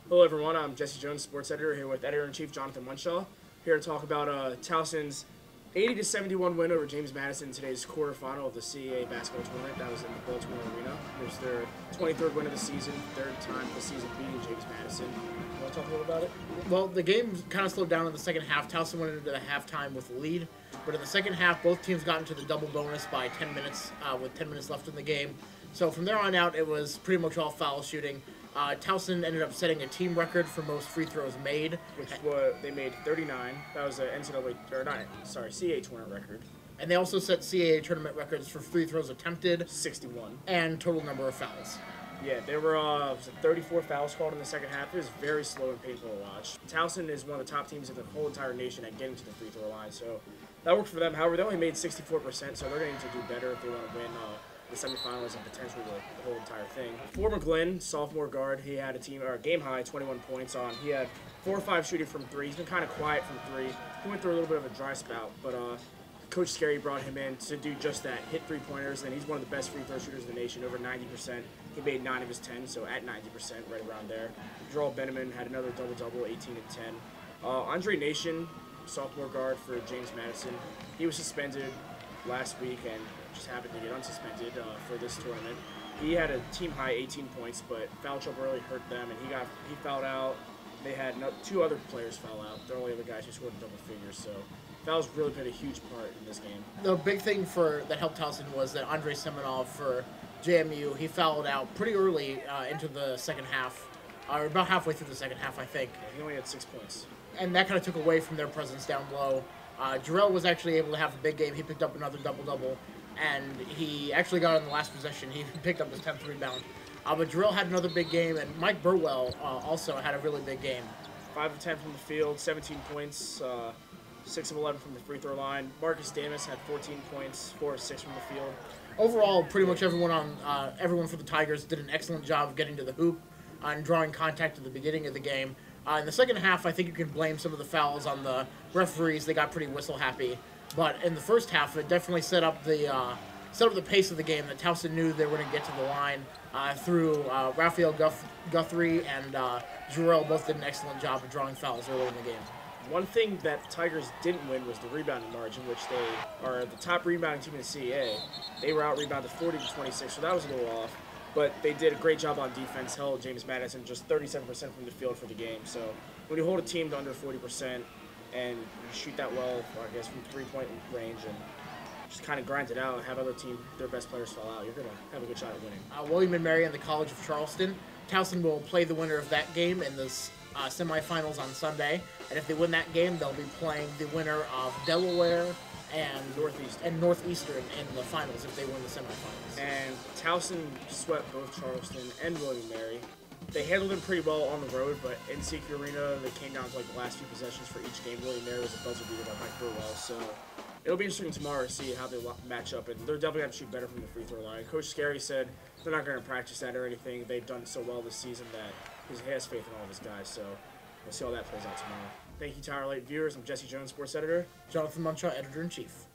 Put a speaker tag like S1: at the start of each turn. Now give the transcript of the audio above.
S1: Hello everyone, I'm Jesse Jones, sports editor, here with editor-in-chief Jonathan Munshaw, here to talk about Towson's 80-71 win over James Madison in today's quarterfinal of the CAA basketball tournament. That was in the Baltimore Arena. It was their 23rd win of the season, third time this season beating James Madison. You want to talk a little about it?
S2: Well, the game kind of slowed down in the second half. Towson went into the halftime with a lead, but in the second half, both teams got into the double bonus by 10 minutes, with 10 minutes left in the game. So from there on out, it was pretty much all foul shooting. Towson ended up setting a team record for most free throws made.
S1: Which was, they made 39. That was an CAA tournament record.
S2: And they also set CAA tournament records for free throws attempted.
S1: 61.
S2: And total number of fouls.
S1: Yeah, there were 34 fouls called in the second half. It was very slow and painful to watch. Towson is one of the top teams in the whole entire nation at getting to the free throw line, so that worked for them. However, they only made 64%, so they're going to need to do better if they want to win the semifinals and potentially the whole entire thing. For McGlynn, sophomore guard, he had a game high 21 points on. He had 4 or 5 shooting from 3. He's been kind of quiet from 3. He went through a little bit of a dry spout, but Coach Scary brought him in to do just that, hit 3-pointers, and he's one of the best free throw shooters in the nation, over 90%. He made 9 of his 10, so at 90%, right around there. Joel Benjamin had another double-double, 18 and 10. Andre Nation, sophomore guard for James Madison, he was suspended last week and just happened to get unsuspended for this tournament. He had a team-high 18 points, but foul trouble really hurt them, and he fouled out. They had 2 other players foul out. They're only other guys who scored in double figures, so fouls really played a huge part in this game.
S2: The big thing that helped Towson was that Andre Semenov for JMU, he fouled out pretty early into the second half, or about halfway through the second half, I think.
S1: Yeah, he only had 6 points.
S2: And that kind of took away from their presence down low. Jarrell was actually able to have a big game. He picked up another double-double, and he actually got on the last possession. He picked up his 10th rebound. But Jarrell had another big game, and Mike Burwell also had a really big game.
S1: 5 of 10 from the field, 17 points, 6 of 11 from the free throw line. Marcus Davis had 14 points, 4 of 6 from the field.
S2: Overall, pretty much everyone for the Tigers did an excellent job of getting to the hoop and drawing contact at the beginning of the game. In the second half, I think you can blame some of the fouls on the referees. They got pretty whistle happy. But in the first half, it definitely set up the pace of the game. That Towson knew they were going to get to the line through Raphael Guthrie and Jarrell both did an excellent job of drawing fouls early in the game.
S1: One thing that the Tigers didn't win was the rebounding margin, which they are the top rebounding team in the CAA. They were out-rebounded 40-26, so that was a little off. But they did a great job on defense, held James Madison just 37% from the field for the game. So when you hold a team to under 40% and you shoot that well, I guess, from 3-point range and just kind of grind it out and have their best players fall out, you're going to have a good shot at winning.
S2: William & Mary and the College of Charleston. Towson will play the winner of that game in the semifinals on Sunday. And if they win that game, they'll be playing the winner of Delaware and Northeastern in the finals if they win the semifinals.
S1: And Towson swept both Charleston and William & Mary. They handled them pretty well on the road, but in CQ Arena, they came down to the last few possessions for each game. William & Mary was a buzzer beater by Mike Burwell, so it'll be interesting tomorrow to see how they match up, and they're definitely going to shoot better from the free throw line. Coach Scary said they're not going to practice that or anything. They've done so well this season that he has faith in all of his guys, so we'll see how that plays out tomorrow. Thank you, Tower Light viewers. I'm Jesse Jones, sports editor.
S2: Jonathan Munshaw, editor-in-chief.